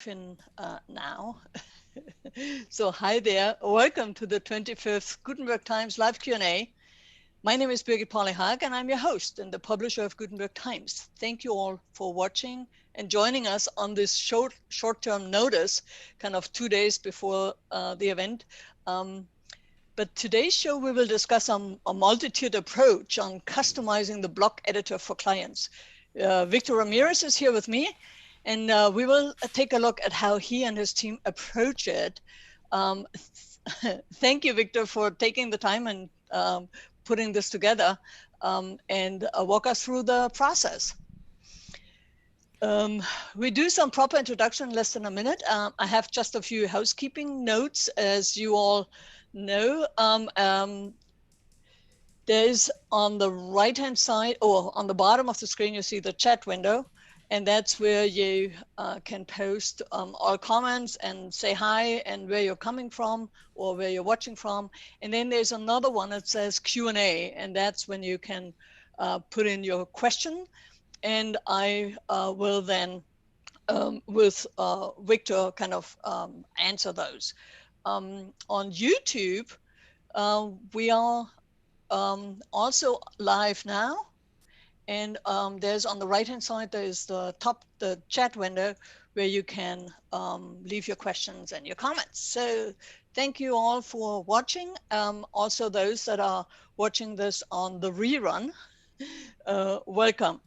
in now. So hi there. Welcome to the 25th Gutenberg Times live Q&A. My name is Birgit Pauli-Haack and I'm your host and the publisher of Gutenberg Times. Thank you all for watching and joining us on this short-term notice, kind of 2 days before the event. But today's show, we will discuss a multi-tiered approach on customizing the block editor for clients. Victor Ramirez is here with me, and we will take a look at how he and his team approach it. Um, Thank you, Victor, for taking the time and putting this together and walk us through the process. We do some proper introduction in less than a minute. I have just a few housekeeping notes. As you all know, there's on the right-hand side, or on the bottom of the screen, you see the chat window, and that's where you can post all comments and say hi and where you're coming from or where you're watching from. And then there's another one that says Q&A, and that's when you can put in your question, and I will then, with Victor, kind of answer those. On YouTube, we are also live now, and there's on the right hand side, there's the chat window where you can leave your questions and your comments. So thank you all for watching. Also those that are watching this on the rerun, welcome.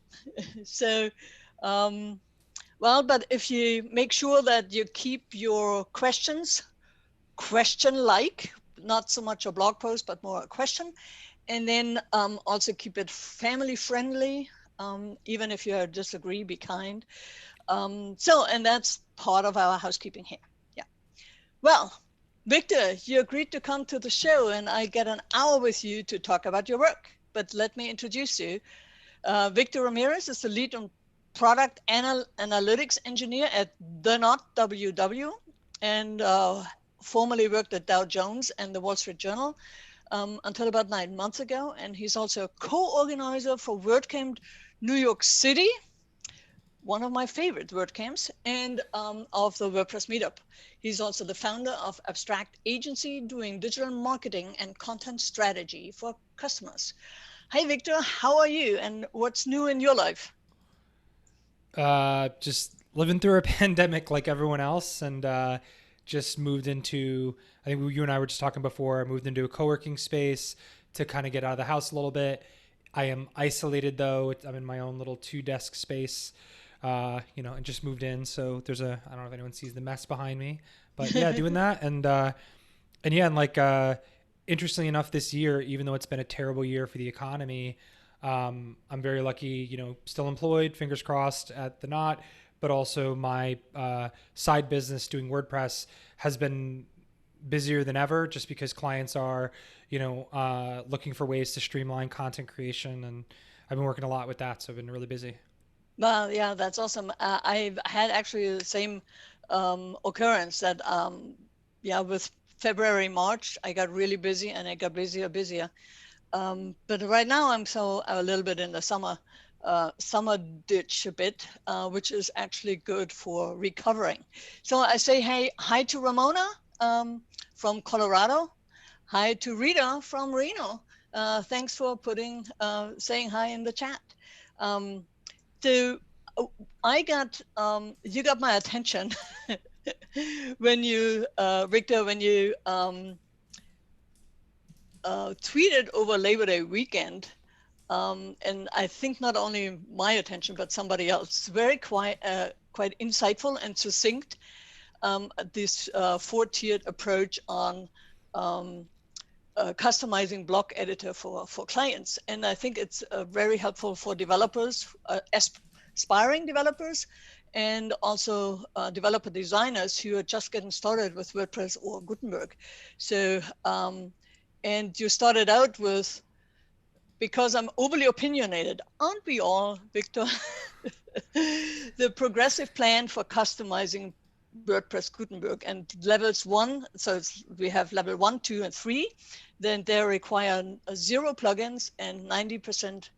So well, but if you make sure that you keep your questions question-like, not so much a blog post, but more a question. And then also keep it family friendly. Even if you disagree, be kind. And that's part of our housekeeping here. Yeah. Well, Victor, you agreed to come to the show and I get an hour with you to talk about your work. But let me introduce you. Victor Ramirez is the lead on product analytics engineer at The Knot WW, and formerly worked at Dow Jones and the Wall Street Journal until about 9 months ago. And he's also a co-organizer for WordCamp New York City, one of my favorite WordCamps, and of the WordPress meetup. He's also the founder of Abstract Agency, doing digital marketing and content strategy for customers. Hi, Victor, how are you? And what's new in your life? Just living through a pandemic like everyone else, and just moved into. I think you and I were just talking before. I moved into a co-working space to kind of get out of the house a little bit. I am isolated though. I'm in my own little 2-desk space, and just moved in. So there's a. I don't know if anyone sees the mess behind me, but yeah, doing that, and interestingly enough, this year, even though it's been a terrible year for the economy, I'm very lucky, still employed, fingers crossed, at the Knot, but also my side business doing WordPress has been busier than ever, just because clients are, looking for ways to streamline content creation, and I've been working a lot with that, so I've been really busy. Well, yeah, that's awesome. I've had actually the same occurrence that, yeah, with February, March, I got really busy and I got busier. But right now I'm a little bit in the summer ditch a bit, which is actually good for recovering. So I say, hey, hi to Ramona from Colorado. Hi to Rita from Reno. Thanks for saying hi in the chat. Um, so you got my attention when you, Victor, when you tweeted over Labor Day weekend, and I think not only my attention, but somebody else, very quite insightful and succinct, this 4-tiered approach on customizing block editor for clients. And I think it's very helpful for developers, aspiring developers, and also developer designers who are just getting started with WordPress or Gutenberg. So, and you started out with, because I'm overly opinionated, aren't we all, Victor? The progressive plan for customizing WordPress Gutenberg, and levels 1, so we have level 1, 2, and 3. Then they require 0 plugins and 90%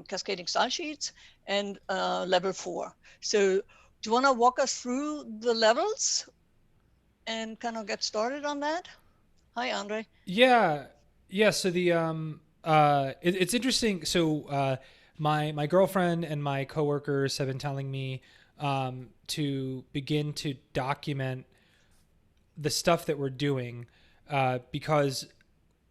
cascading style sheets, and level 4. So Do you want to walk us through the levels and kind of get started on that? Hi, Andre. Yeah, yeah. So it's interesting. So my girlfriend and my coworkers have been telling me to begin to document the stuff that we're doing, because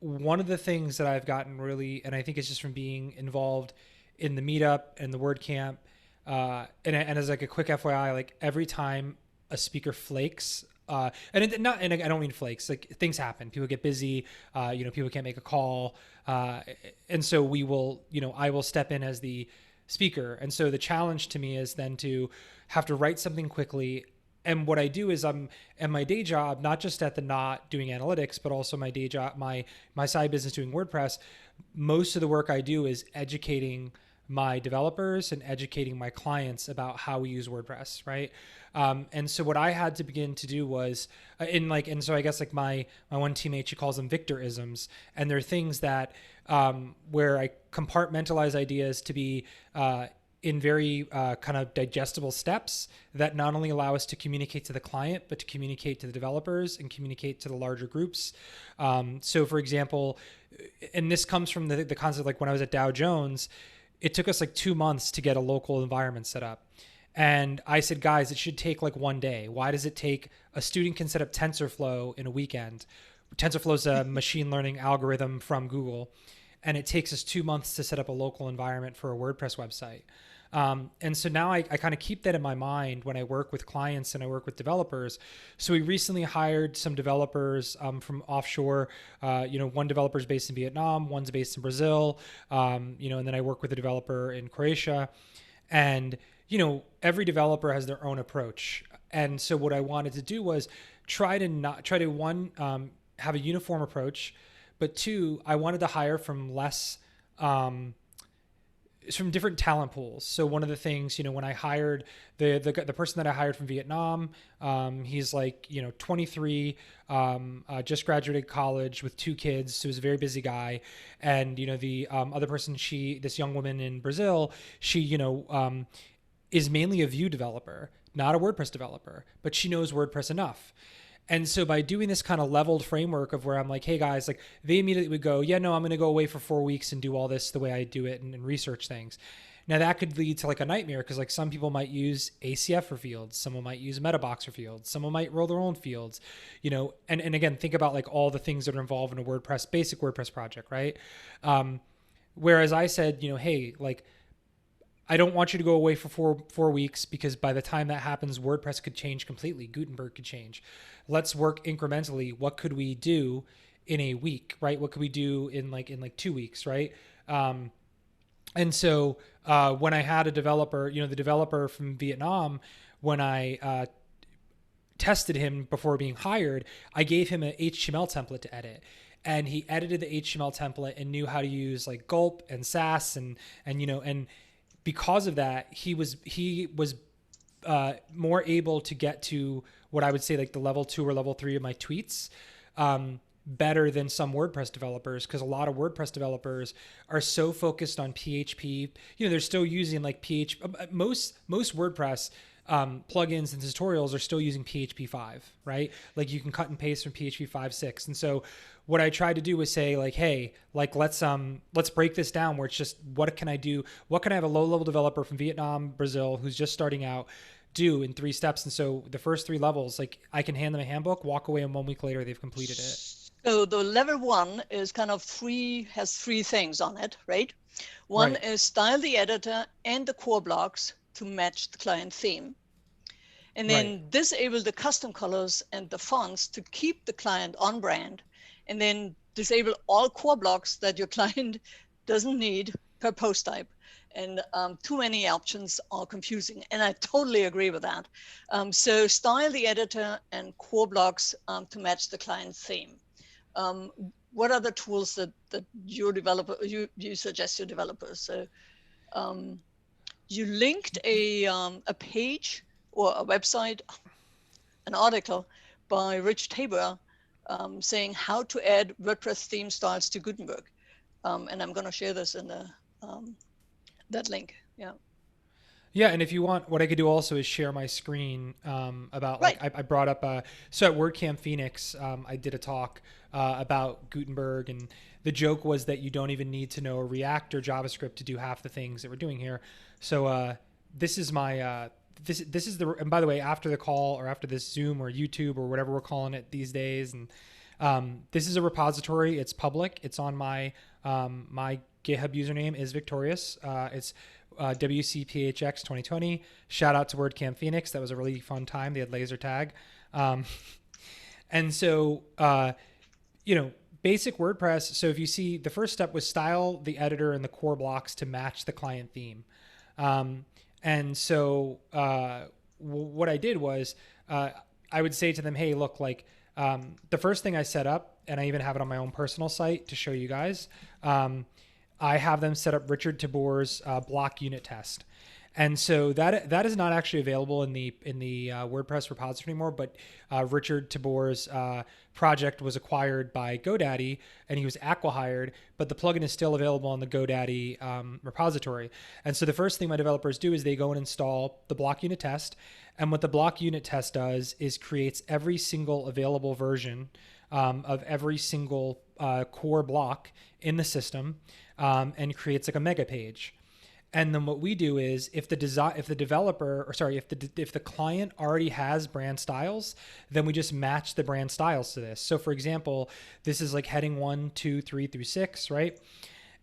one of the things that I've gotten really, and I think it's just from being involved in the meetup and the WordCamp, and as like a quick FYI, like every time a speaker flakes, and I don't mean flakes, like things happen, people get busy, people can't make a call, and so I will step in as the speaker, and so the challenge to me is then to have to write something quickly. And what I do is I'm at my day job, not just at the Knot doing analytics, but also my day job, my side business doing WordPress. Most of the work I do is educating my developers and educating my clients about how we use WordPress, right? And so what I had to begin to do was and so I guess like my one teammate, she calls them Victorisms, and they're things that where I compartmentalize ideas to be in very kind of digestible steps that not only allow us to communicate to the client, but to communicate to the developers and communicate to the larger groups. So for example, and this comes from the concept, like when I was at Dow Jones, it took us like 2 months to get a local environment set up. And I said, guys, it should take like 1 day. Why does it take a student can set up TensorFlow in a weekend? TensorFlow is a machine learning algorithm from Google, and it takes us 2 months to set up a local environment for a WordPress website. And so now I kind of keep that in my mind when I work with clients and I work with developers. So we recently hired some developers from offshore. One developer is based in Vietnam, one's based in Brazil, and then I work with a developer in Croatia. And, every developer has their own approach. And so what I wanted to do was try to have a uniform approach, but two, I wanted to hire from less, from different talent pools. So one of the things, when I hired the person that I hired from Vietnam, he's like, 23, just graduated college with 2 kids. So he's a very busy guy. And, the other person, this young woman in Brazil, she, is mainly a Vue developer, not a WordPress developer, but she knows WordPress enough. And so by doing this kind of leveled framework of where I'm like, hey guys, like they immediately would go, yeah, no, I'm going to go away for 4 weeks and do all this the way I do it and research things. Now that could lead to like a nightmare because like some people might use ACF for fields, someone might use MetaBox for fields, someone might roll their own fields, and again, think about like all the things that are involved in a basic WordPress project, right? Whereas I said, hey, like I don't want you to go away for four weeks because by the time that happens, WordPress could change completely. Gutenberg could change. Let's work incrementally. What could we do in a week, right? What could we do in 2 weeks, right? And so when I had a developer, the developer from Vietnam, when I tested him before being hired, I gave him an HTML template to edit. And he edited the HTML template and knew how to use like gulp and sass and because of that, he was more able to get to what I would say like the level 2 or level 3 of my tweets better than some WordPress developers, because a lot of WordPress developers are so focused on PHP. They're still using like PHP. Most WordPress plugins and tutorials are still using PHP 5, right? Like you can cut and paste from PHP 5.6. And so what I tried to do was say like, hey, like let's break this down where it's just, what can I do? What can I have a low level developer from Vietnam, Brazil, who's just starting out do in 3 steps? And so the first 3 levels, like I can hand them a handbook, walk away, and 1 week later they've completed it. So the level 1 is kind of has 3 things on it, right? One Right. is style the editor and the core blocks to match the client theme. And then disable the custom colors and the fonts to keep the client on brand. And then disable all core blocks that your client doesn't need per post type. And too many options are confusing. And I totally agree with that. So style the editor and core blocks to match the client theme. What are the tools that your developer you suggest your developers? So you linked a page or a website, an article by Rich Tabor saying how to add WordPress theme styles to Gutenberg. And I'm going to share this in the that link. Yeah. Yeah, and if you want, what I could do also is share my screen about like Right. I brought up so at WordCamp Phoenix I did a talk about Gutenberg, and the joke was that you don't even need to know React or JavaScript to do half the things that we're doing here. So this is my this is the, and by the way, after the call or after this Zoom or YouTube or whatever we're calling it these days, and this is a repository. It's public. It's on my my GitHub username is Victorious. It's WCPHX 2020. Shout out to WordCamp Phoenix. That was a really fun time. They had laser tag. Um, and so, basic WordPress. So if you see, the first step was style the editor and the core blocks to match the client theme. And so what I did was I would say to them, hey, look, like the first thing I set up, and I even have it on my own personal site to show you guys, I have them set up Richard Tabor's block unit test. And so that is not actually available in the WordPress repository anymore, but Richard Tabor's project was acquired by GoDaddy, and he was acqui-hired, but the plugin is still available on the GoDaddy repository. And so the first thing my developers do is they go and install the block unit test. And what the block unit test does is creates every single available version of every single core block in the system, and creates like a mega page. And then what we do is if the client already has brand styles, then we just match the brand styles to this. So for example, this is like heading 1, 2, 3 through 6, right?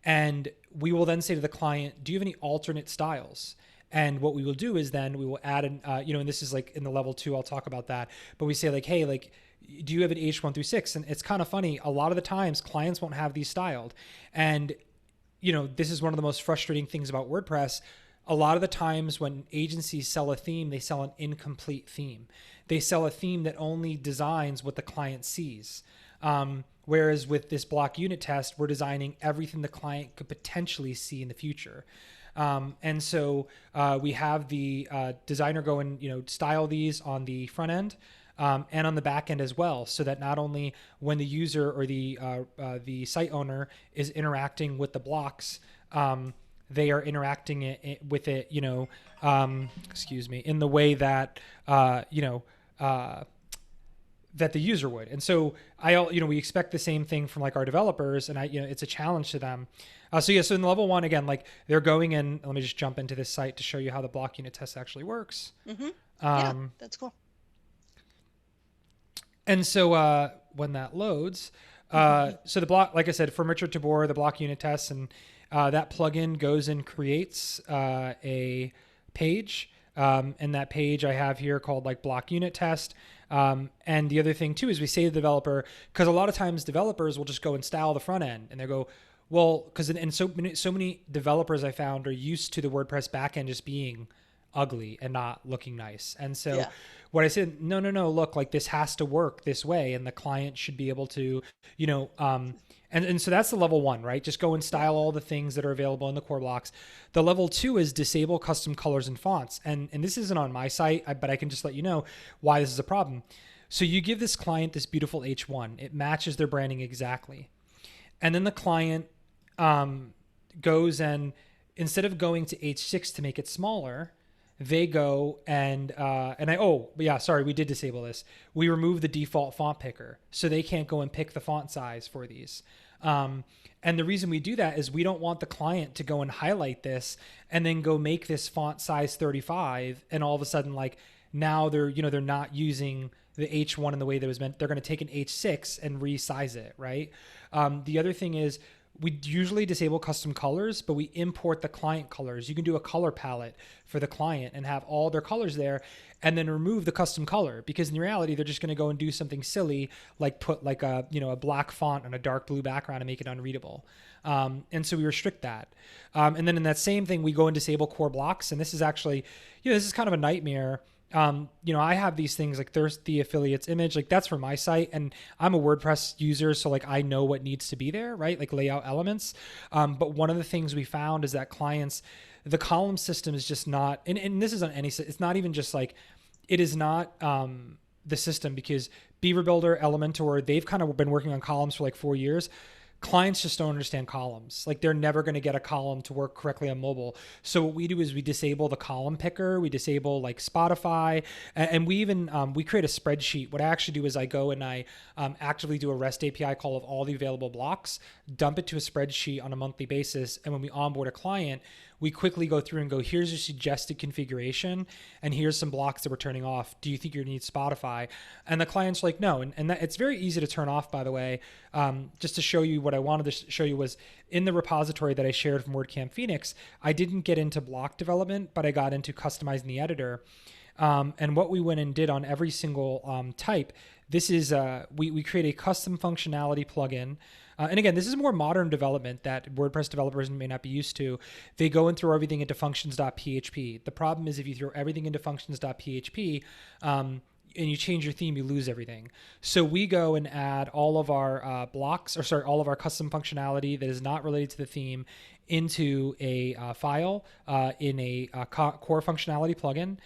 And we will then say to the client, do you have any alternate styles? And what we will do is then we will add an, and this is like in the level 2, I'll talk about that. But we say like, hey, like, do you have an H1 through 6? And it's kind of funny. A lot of the times clients won't have these styled. And this is one of the most frustrating things about WordPress. A lot of the times when agencies sell a theme, they sell an incomplete theme. They sell a theme that only designs what the client sees. Whereas with this block unit test, we're designing everything the client could potentially see in the future. And so we have the designer go and style these on the front end. And on the back end as well, so that not only when the user or the site owner is interacting with the blocks, they are interacting with it, in the way that that the user would. And so we expect the same thing from like our developers, and it's a challenge to them. So in level 1, again, like they're going in. Let me just jump into this site to show you how the block unit test actually works. Mm-hmm. Yeah, that's cool. And so when that loads, so the block, like I said, from Richard Tabor, the block unit tests, and that plugin goes and creates a page. And that page I have here called like block unit test. And the other thing too is we say to the developer, because a lot of times developers will just go and style the front end, and they go, well, because so many developers I found are used to the WordPress backend just being ugly and not looking nice. And so what I said, no, look, like this has to work this way, and the client should be able to, and so that's the level 1, right? Just go and style all the things that are available in the core blocks. The level 2 is disable custom colors and fonts. And this isn't on my site, but I can just let you know why this is a problem. So you give this client this beautiful H1, it matches their branding exactly. And then the client goes and instead of going to H6 to make it smaller, they go and we did disable this. We remove the default font picker, so they can't go and pick the font size for these. And the reason we do that is we don't want the client to go and highlight this and then go make this font size 35, and all of a sudden, like now they're not using the H1 in the way that was meant. They're going to take an H6 and resize it, right? The other thing is, we usually disable custom colors, but we import the client colors. You can do a color palette for the client and have all their colors there, and then remove the custom color, because in reality, they're just going to go and do something silly, like put like a black font on a dark blue background and make it unreadable. And so we restrict that. And then in that same thing, we go and disable core blocks. And this is actually, this is kind of a nightmare. I have these things like there's the affiliates image, like that's for my site, and I'm a WordPress user, so like I know what needs to be there, right? Like layout elements. But one of the things we found is that clients, the column system is just not, and this is on any, it's not even just like, it is not the system, because Beaver Builder, Elementor, they've kind of been working on columns for like 4 years. clients just don't understand columns. Like they're never going to get a column to work correctly on mobile. So what we do is we disable the column picker, we disable like Spotify, and we even we create a spreadsheet. What I actually do is I go and I actively do a REST API call of all the available blocks, dump it to a spreadsheet on a monthly basis, and when we onboard a client, we quickly go through and go, here's your suggested configuration, and here's some blocks that we're turning off. Do you think you need Spotify? And the client's like, no. And that, it's very easy to turn off, by the way. Just to show you what I wanted to show you was in the repository that I shared from WordCamp Phoenix, I didn't get into block development, but I got into customizing the editor. And what we went and did on every single type, this is, we create a custom functionality plugin. And again, this is more modern development that WordPress developers may not be used to. They go and throw everything into functions.php. The problem is if you throw everything into functions.php and you change your theme, you lose everything. So we go and add all of our all of our custom functionality that is not related to the theme into a file in a core functionality plugin.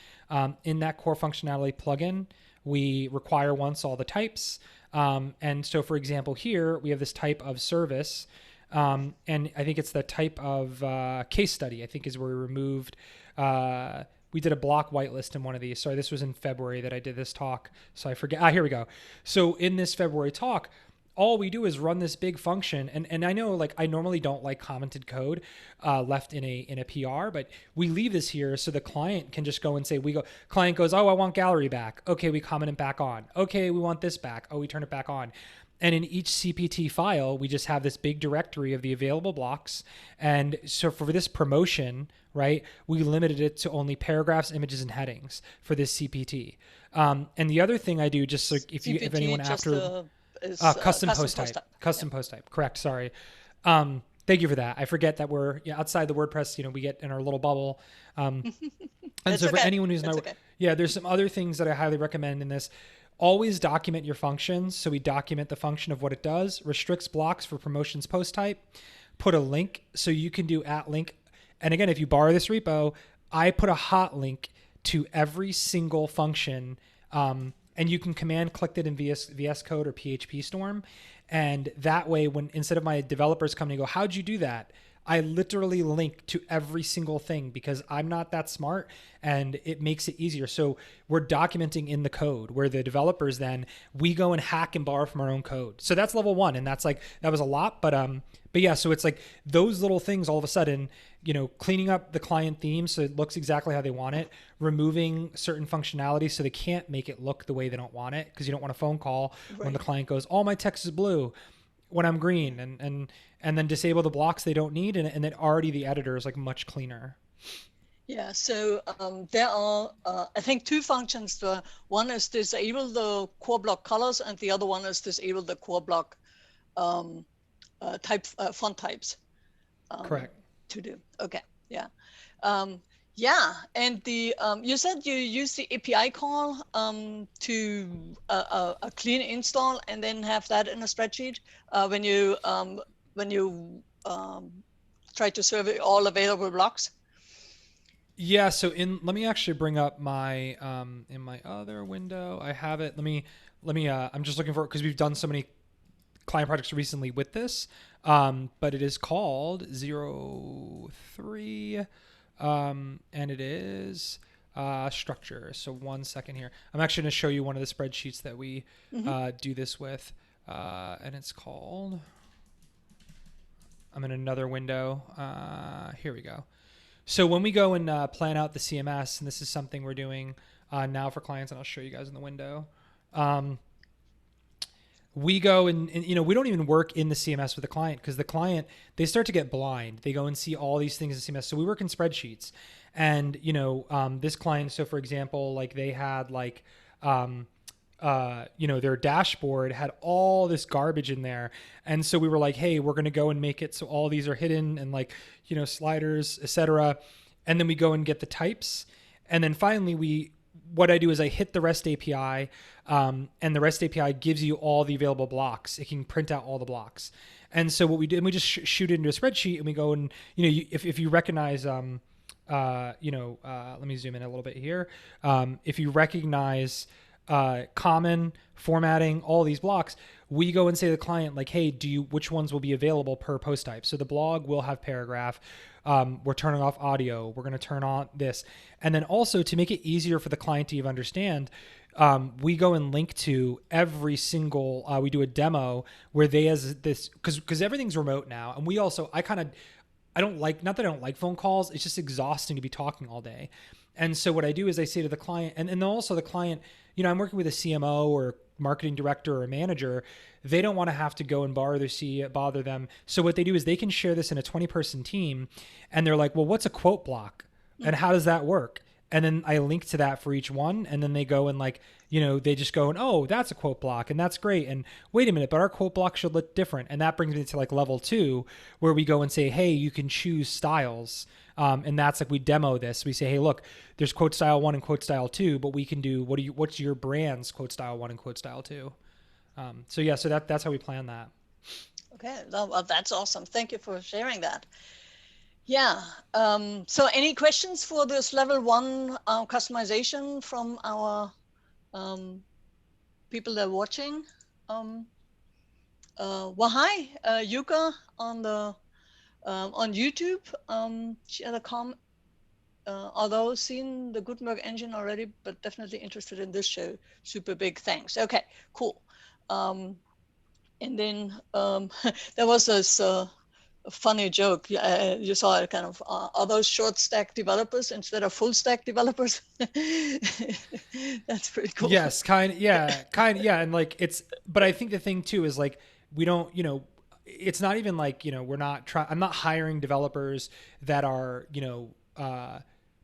In that core functionality plugin, we require once all the types. And so, for example, here we have this type of service, and I think it's the type of case study, I think is where we removed, we did a block whitelist in one of these. Sorry, this was in February that I did this talk, so I forget. Here we go. So in this February talk, all we do is run this big function. And I know like I normally don't like commented code left in a PR, but we leave this here so the client can just go and say, client goes, oh, I want gallery back. Okay, we comment it back on. Okay, we want this back. Oh, we turn it back on. And in each CPT file, we just have this big directory of the available blocks. And so for this promotion, right, we limited it to only paragraphs, images, and headings for this CPT. And the other thing I do, just so if anyone after... custom post type. Custom post type. Correct. Sorry. Thank you for that. I forget that we're outside the WordPress, we get in our little bubble. And so for anyone who's not, there's some other things that I highly recommend in this. Always document your functions. So we document the function of what it does, restricts blocks for promotions post type, put a link. So you can do @link. And again, if you borrow this repo, I put a hot link to every single function, and you can command click it in VS Code or PHP Storm. And that way, when instead of my developers coming and go, how'd you do that? I literally link to every single thing because I'm not that smart and it makes it easier. So we're documenting in the code where the developers then we go and hack and borrow from our own code. So that's level one. And that's like, that was a lot, but yeah, so it's like those little things all of a sudden, cleaning up the client theme so it looks exactly how they want it, removing certain functionality so they can't make it look the way they don't want it because you don't want a phone call when the client goes, all my text is blue when I'm green, and then disable the blocks they don't need, and then already the editor is like much cleaner. Yeah, so there are, I think, two functions. One is disable the core block colors, and the other one is disable the core block font types. Correct. To do. Okay. Yeah. And the you said you use the API call to a clean install and then have that in a spreadsheet when you try to serve all available blocks. Yeah. So let me actually bring up my in my other window. I have it. Let me. I'm just looking for it because we've done so many client projects recently with this. But it is called 03. And it is structure. So 1 second here. I'm actually going to show you one of the spreadsheets that we do this with. And it's called, I'm in another window. Here we go. So when we go and plan out the CMS, and this is something we're doing now for clients, and I'll show you guys in the window. We go and we don't even work in the CMS with the client because the client, they start to get blind. They go and see all these things in CMS. So we work in spreadsheets and, this client, so for example, like they had like, their dashboard had all this garbage in there. And so we were like, hey, we're going to go and make it so all these are hidden and like, sliders, etc. And then we go and get the types. And then finally what I do is I hit the REST API, and the REST API gives you all the available blocks. It can print out all the blocks. And so what we do, and we just shoot it into a spreadsheet, and we go and, if you recognize, let me zoom in a little bit here. If you recognize common, formatting, all these blocks, we go and say to the client, like, hey, which ones will be available per post type? So the blog will have paragraph. We're turning off audio. We're going to turn on this. And then also, to make it easier for the client to even understand, we go and link to every single, we do a demo where they has this, because everything's remote now. And I don't like, not that I don't like phone calls, it's just exhausting to be talking all day. And so what I do is I say to the client, and then also the client, I'm working with a CMO or marketing director or a manager. They don't want to have to go and bother them. So what they do is they can share this in a 20-person team, and they're like, well, what's a quote block? And how does that work? And then I link to that for each one. And then they go and they just go and, oh, that's a quote block. And that's great. And wait a minute, but our quote block should look different. And that brings me to level 2, where we go and say, hey, you can choose styles. And that's we demo this. We say, hey, look, there's quote style 1 and quote style 2, but we can do, what's your brand's quote style 1 and quote style 2? So that's how we plan that. Okay. Well, that's awesome. Thank you for sharing that. Yeah. So any questions for this level 1 customization from our people that are watching? Well, hi, Yuka on YouTube. She had a comment, although seen the Gutenberg engine already, but definitely interested in this show. Super big thanks. Okay, cool. And then there was this a funny joke. You saw it kind of, are those short stack developers instead of full stack developers? That's pretty cool. Yes, yeah. And but I think the thing too is we don't, it's not even I'm not hiring developers that are,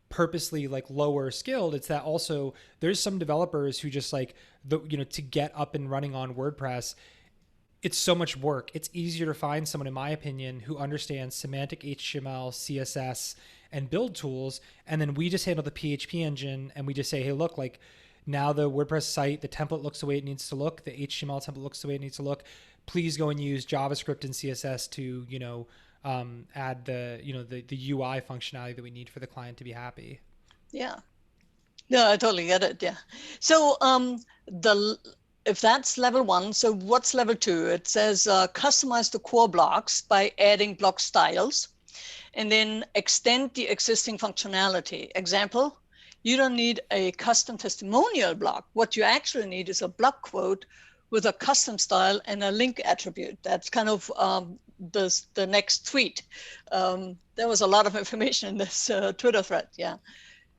purposely lower skilled. It's that also there's some developers who just to get up and running on WordPress, it's so much work. It's easier to find someone, in my opinion, who understands semantic HTML, CSS, and build tools. And then we just handle the PHP engine, and we just say, hey, look, now the WordPress site, the template looks the way it needs to look. The HTML template looks the way it needs to look. Please go and use JavaScript and CSS to, add the UI functionality that we need for the client to be happy. Yeah. No, I totally get it. Yeah. So if that's level 1, so what's level 2? It says customize the core blocks by adding block styles, and then extend the existing functionality. Example, you don't need a custom testimonial block. What you actually need is a block quote with a custom style and a link attribute. That's kind of the next tweet. There was a lot of information in this Twitter thread. Yeah.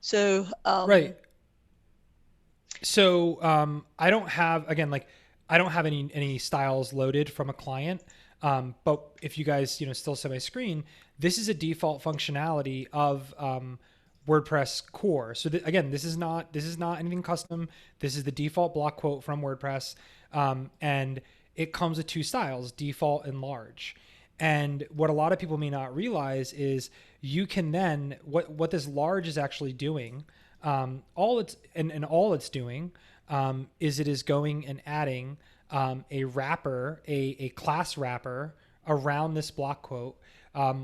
So right. So I don't have, again, I don't have any styles loaded from a client. But if you guys, still see my screen, this is a default functionality of WordPress core. So again, this is not anything custom. This is the default block quote from WordPress. And it comes with 2 styles, default and large. And what a lot of people may not realize is you can then, what this large is actually doing, all it's doing is it is going and adding a wrapper, a class wrapper around this block quote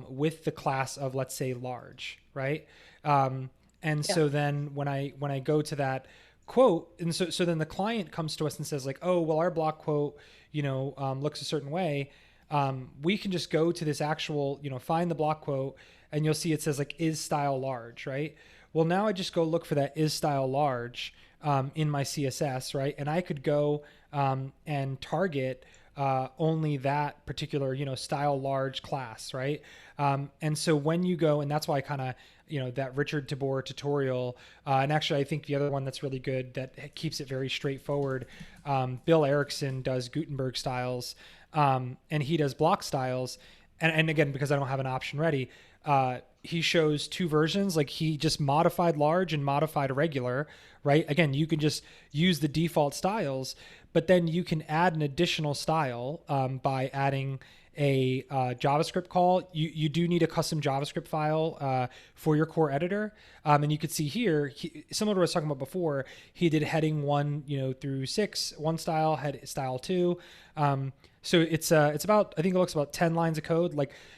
with the class of, let's say, large, right? So then when I go to that quote, and so then the client comes to us and says oh, well, our block quote, looks a certain way. We can just go to this actual, find the block quote, and you'll see it says is style large, right? Well, now I just go look for that is style large in my CSS, right? And I could go and target only that particular, style large class, right? And so when you go, and that's why I kind of, that Richard Tabor tutorial, and actually I think the other one that's really good that keeps it very straightforward, Bill Erickson does Gutenberg styles, and he does block styles. And again, because I don't have an option ready, he shows 2 versions. He just modified large and modified regular, right? Again, you can just use the default styles, but then you can add an additional style by adding a JavaScript call. You do need a custom JavaScript file for your core editor. And you could see here, similar to what I was talking about before, he did heading 1 through 6, 1 style, head style 2. So it's about, I think it looks about 10 lines of code.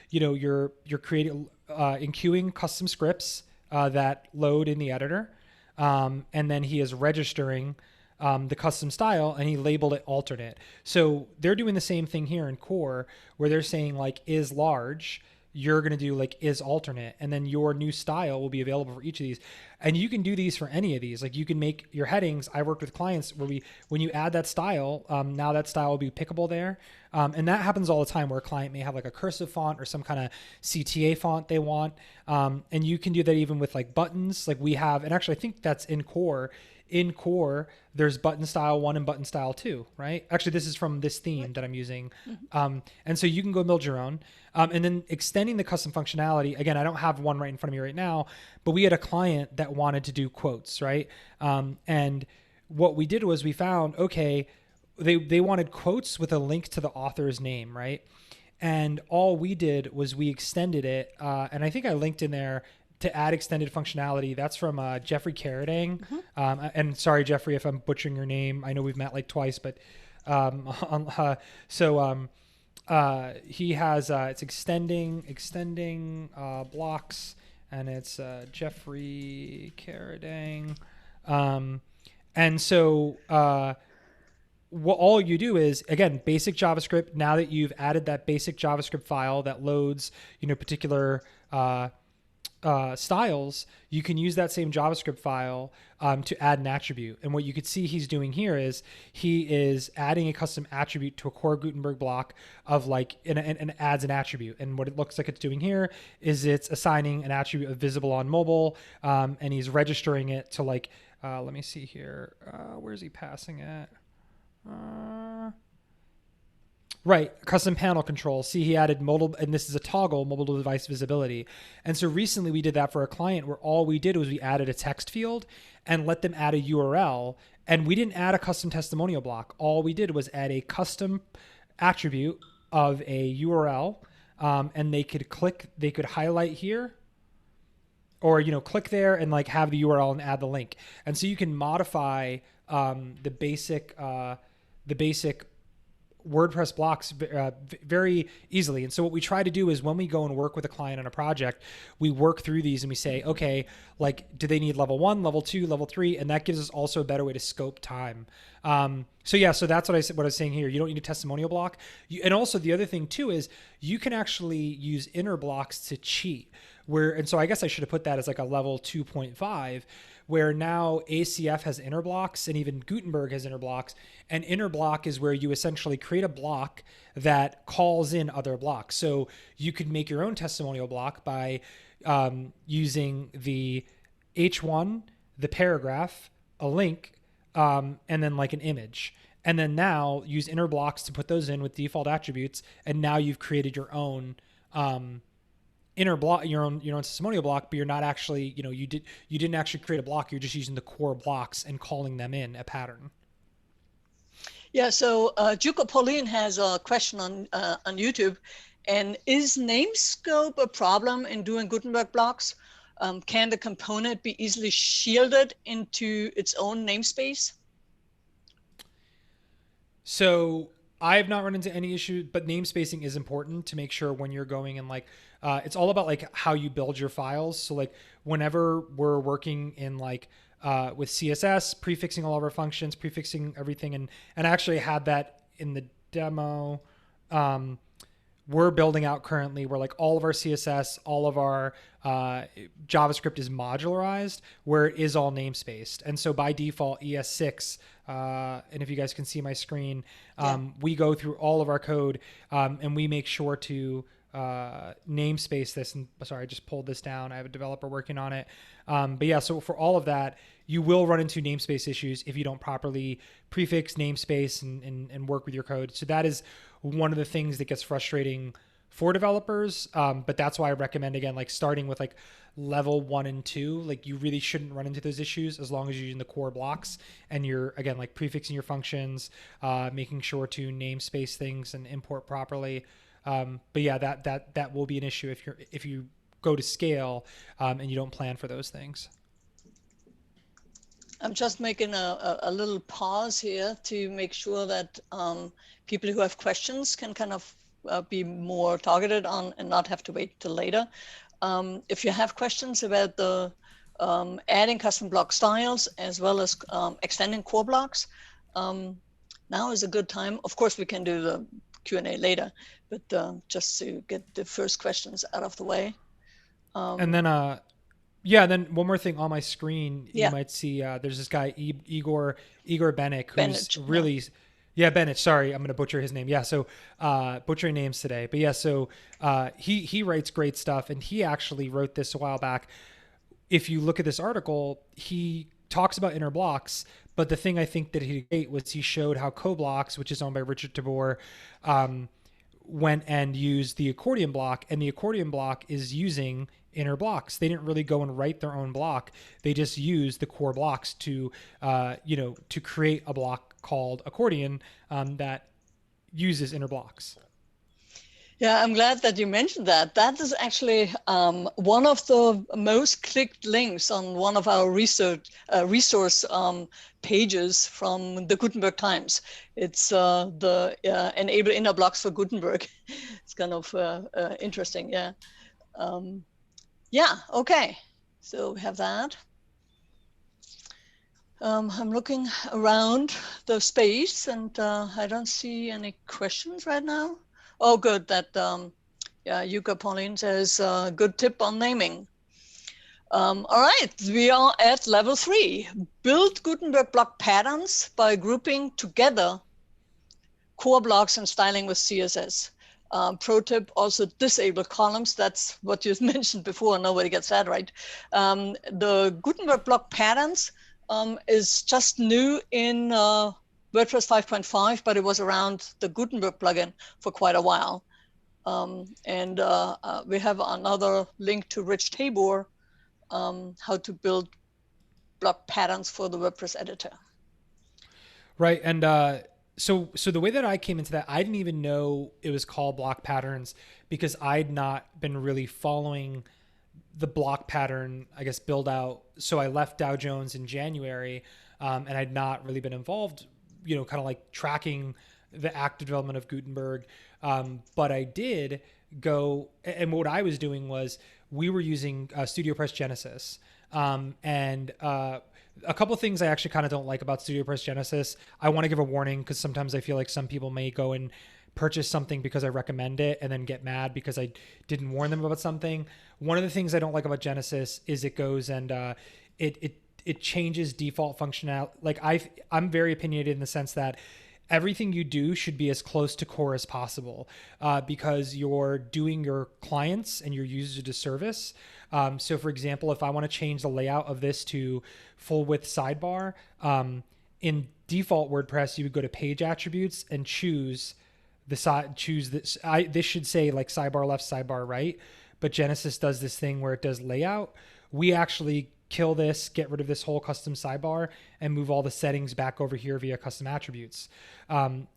You're creating enqueuing custom scripts that load in the editor. And then he is registering the custom style, and he labeled it alternate. So they're doing the same thing here in core, where they're saying like is large, you're going to do like is alternate, and then your new style will be available for each of these. And you can do these for any of these. Like you can make your headings. I worked with clients where when you add that style, now that style will be pickable there. And that happens all the time where a client may have like a cursive font or some kind of CTA font they want. And you can do that even with like buttons like we have. And actually, I think that's in core. In core, there's button style 1 and button style 2, right? Actually, this is from this theme that I'm using. And so you can go build your own. And then extending the custom functionality. Again, I don't have one right in front of me right now, but we had a client that wanted to do quotes, right? And what we did was we found, okay, they wanted quotes with a link to the author's name, right? And all we did was we extended it. And I think I linked in there to add extended functionality. That's from Jeffrey Carradine. And sorry, Jeffrey, if I'm butchering your name. I know we've met like twice, but he has it's extending blocks, and it's Jeffrey Carradine. And so what all you do is, again, basic JavaScript. Now that you've added that basic JavaScript file that loads, particular styles, you can use that same JavaScript file to add an attribute. And what you could see he's doing here is he is adding a custom attribute to a core Gutenberg block of like, and adds an attribute. And what it looks like it's doing here is it's assigning an attribute of visible on mobile, and he's registering it to like, let me see here. Where's he passing it? Right, custom panel control. See, he added mobile, and this is a toggle, mobile device visibility. And so recently we did that for a client where all we did was we added a text field and let them add a URL. And we didn't add a custom testimonial block. All we did was add a custom attribute of a URL, and they could highlight here, or click there and like have the URL and add the link. And so you can modify the basic WordPress blocks very easily. And so what we try to do is when we go and work with a client on a project, we work through these and we say, okay, like, do they need level 1, level 2, level 3? And that gives us also a better way to scope time. So that's what I was saying here. You don't need a testimonial block. And also the other thing too is you can actually use inner blocks to cheat. And so I guess I should have put that as like a level 2.5, where now ACF has inner blocks and even Gutenberg has inner blocks. And inner block is where you essentially create a block that calls in other blocks. So you could make your own testimonial block by using the H1, the paragraph, a link, and then like an image. And then now use inner blocks to put those in with default attributes. And now you've created your own inner block, your own testimonial block, but you're not actually, you didn't actually create a block. You're just using the core blocks and calling them in a pattern. Yeah. So Juco Pauline has a question on YouTube, and is namescope a problem in doing Gutenberg blocks? Can the component be easily shielded into its own namespace? So I have not run into any issue, but namespacing is important to make sure when you're going and like, it's all about like how you build your files. So like whenever we're working in like with CSS, prefixing all of our functions, prefixing everything, and I actually had that in the demo. We're building out currently where like all of our CSS, all of our JavaScript is modularized, where it is all namespaced. And so by default, ES6, and if you guys can see my screen, we go through all of our code and we make sure to namespace this. And sorry, I just pulled this down. I have a developer working on it. But yeah, so for all of that, you will run into namespace issues if you don't properly prefix namespace and work with your code. So that is one of the things that gets frustrating for developers. But that's why I recommend, again, like starting with like level 1 and 2, like you really shouldn't run into those issues as long as you're using the core blocks and you're, again, like prefixing your functions, making sure to namespace things and import properly. But yeah, that will be an issue if you go to scale and you don't plan for those things. I'm just making a little pause here to make sure that people who have questions can kind of be more targeted on and not have to wait till later. If you have questions about the adding custom block styles as well as extending core blocks. Now is a good time. Of course, we can do the Q&A later, but just to get the first questions out of the way. And then, yeah, then one more thing on my screen, you Yeah, might see there's this guy Igor Benick, who's Bennett. Yeah. really, yeah, Bennett. Sorry, I'm gonna butcher his name. Yeah, so butchering names today, but yeah, so he writes great stuff, and he actually wrote this a while back. If you look at this article, he talks about inner blocks, but the thing I think that he did was he showed how CoBlocks, which is owned by Richard Tabor, went and used the accordion block, and the accordion block is using inner blocks. They didn't really go and write their own block. They just used the core blocks to, to create a block called accordion that uses inner blocks. Yeah, I'm glad that you mentioned that. That is actually one of the most clicked links on one of our resource pages from the Gutenberg Times. It's the enable inner blocks for Gutenberg. It's kind of interesting, yeah. Yeah, okay. So we have that. I'm looking around the space and I don't see any questions right now. Oh, good. That yeah, Yuka Pauline says good tip on naming. All right, we are at level 3. Build Gutenberg block patterns by grouping together core blocks and styling with CSS. Pro tip, also disable columns. That's what you mentioned before. Nobody gets that right. The Gutenberg block patterns is just new in WordPress 5.5, but it was around the Gutenberg plugin for quite a while. And we have another link to Rich Tabor, how to build block patterns for the WordPress editor. Right. And so the way that I came into that, I didn't even know it was called block patterns because I'd not been really following the block pattern, I guess, build out. So I left Dow Jones in January and I'd not really been involved, kind of like tracking the active development of Gutenberg. But I did go, and what I was doing was we were using StudioPress Genesis. And a couple of things I actually kind of don't like about StudioPress Genesis. I want to give a warning because sometimes I feel like some people may go and purchase something because I recommend it and then get mad because I didn't warn them about something. One of the things I don't like about Genesis is it goes and it changes default functionality. Like I'm very opinionated in the sense that everything you do should be as close to core as possible because you're doing your clients and your users a disservice. So for example, if I want to change the layout of this to full width sidebar, in default WordPress, you would go to page attributes and choose the side, choose this. This should say like sidebar left, sidebar right, but Genesis does this thing where it does layout. We actually kill this, get rid of this whole custom sidebar and move all the settings back over here via custom attributes. And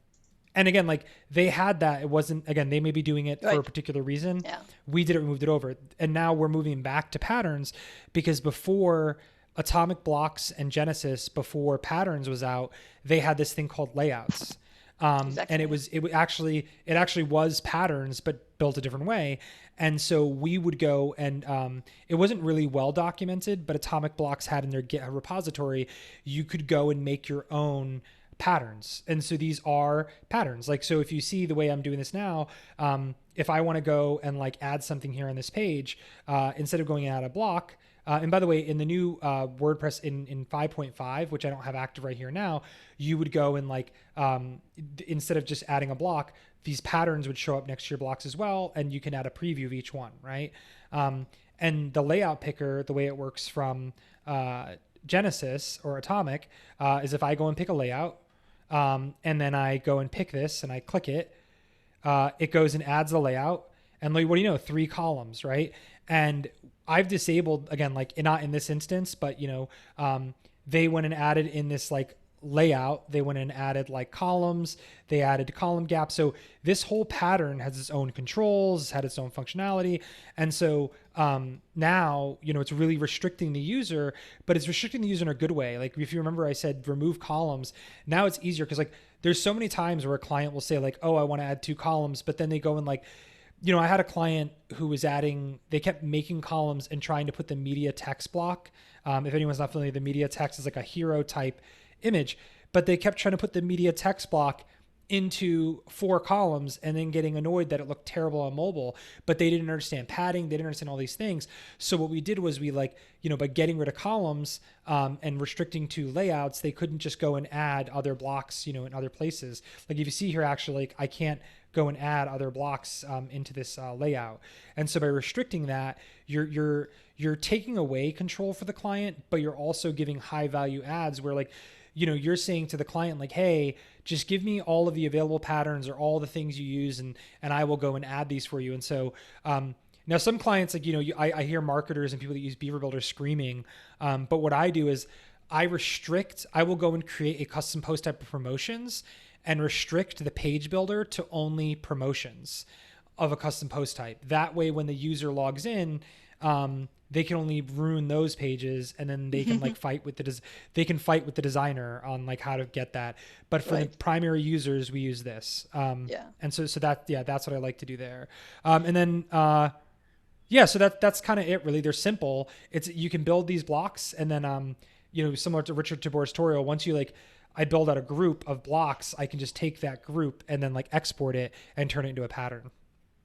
again, like they had that, it wasn't, again, they may be doing it for a particular reason. Yeah. We did it, we moved it over. And now we're moving back to patterns because before Atomic Blocks and Genesis, before patterns was out, they had this thing called layouts. Exactly. And it actually was patterns, but built a different way. And so we would go and it wasn't really well documented, but Atomic Blocks had in their GitHub repository, you could go and make your own patterns. And so these are patterns. Like, so if you see the way I'm doing this now, if I want to go and like add something here on this page, instead of going out a block, and by the way, in the new WordPress in 5.5, which I don't have active right here now, you would go and like, instead of just adding a block, these patterns would show up next to your blocks as well. And you can add a preview of each one, right? And the layout picker, the way it works from Genesis or Atomic, is if I go and pick a layout, and then I go and pick this and I click it, it goes and adds the layout. And like, what do you know? 3 columns, right? And I've disabled, again, like not in this instance, but they went and added in this like layout, they went and added like columns, they added column gaps. So this whole pattern has its own controls, had its own functionality. And so now, it's really restricting the user, but it's restricting the user in a good way. Like if you remember, I said, remove columns. Now it's easier because like there's so many times where a client will say like, oh, I want to add 2 columns, but then they go and like, I had a client who was they kept making columns and trying to put the media text block If anyone's not familiar, the media text is like a hero type image, but they kept trying to put the media text block into 4 columns and then getting annoyed that it looked terrible on mobile, but they didn't understand padding. They didn't understand all these things. So what we did was we by getting rid of columns and restricting to layouts, they couldn't just go and add other blocks, in other places. Like if you see here, actually, I can't go and add other blocks into this layout. And so by restricting that, you're taking away control for the client, but you're also giving high value ads where you're saying to the client, like, hey, just give me all of the available patterns or all the things you use, and I will go and add these for you. And so now some clients, I hear marketers and people that use Beaver Builder screaming. But what I do is I will go and create a custom post type of promotions and restrict the page builder to only promotions of a custom post type. That way, when the user logs in, they can only ruin those pages, and then they can fight with the designer on how to get that. But for the primary users, we use this. And so that's what I like to do there. And then so that's kind of it, really. They're simple. You can build these blocks, and then similar to Richard Tabor's tutorial, once I build out a group of blocks, I can just take that group and then export it and turn it into a pattern.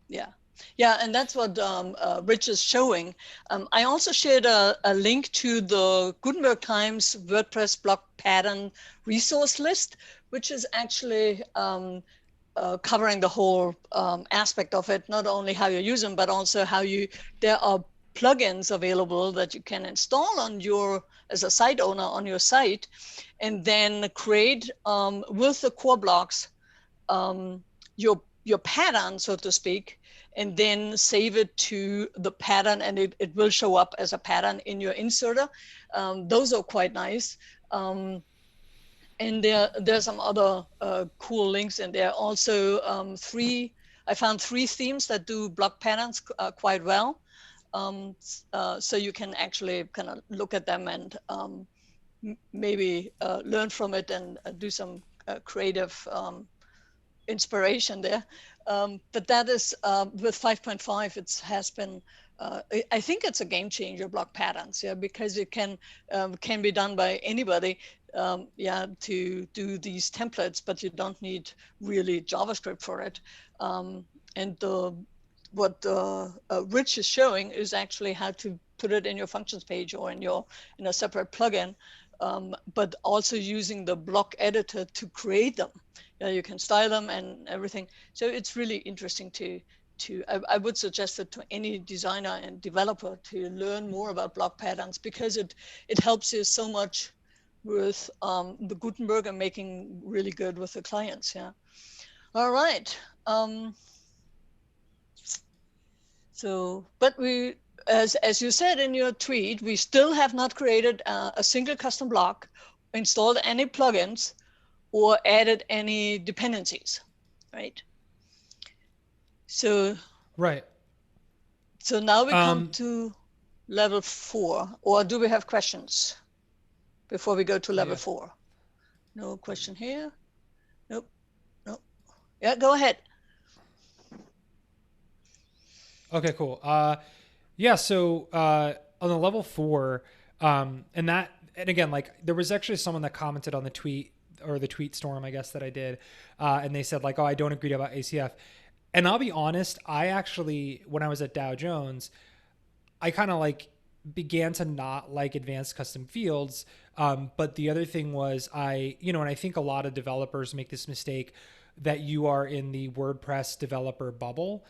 Yeah, and that's what Rich is showing. I also shared a link to the Gutenberg Times WordPress block pattern resource list, which is actually covering the whole aspect of it, not only how you use them, but also there are plugins available that you can install as a site owner on your site, and then create with the core blocks your pattern, so to speak, and then save it to the pattern, and it will show up as a pattern in your inserter. Those are quite nice. And there's some other cool links in there. Also, I found 3 themes that do block patterns quite well. So you can actually kind of look at them and maybe learn from it and do some creative inspiration there. But that is with 5.5, it has been, I think it's a game changer, block patterns, because it can be done by anybody, to do these templates, but you don't need really JavaScript for it. And what Rich is showing is actually how to put it in your functions page or in a separate plugin, but also using the block editor to create them. You can style them and everything. So it's really interesting I would suggest it to any designer and developer to learn more about block patterns, because it helps you so much with the Gutenberg and making really good with the clients. All right. But we, as you said in your tweet, we still have not created a single custom block, installed any plugins, or added any dependencies, right? So now we come to level 4, or do we have questions before we go to level 4? No question here. Nope. Yeah, go ahead. Okay, cool. So on the level 4, and again, there was actually someone that commented on the tweet, or the tweet storm, I guess, that I did. And they said I don't agree about ACF. And I'll be honest, I actually, when I was at Dow Jones, I kind of began to not like advanced custom fields. But the other thing was and I think a lot of developers make this mistake, that you are in the WordPress developer bubble.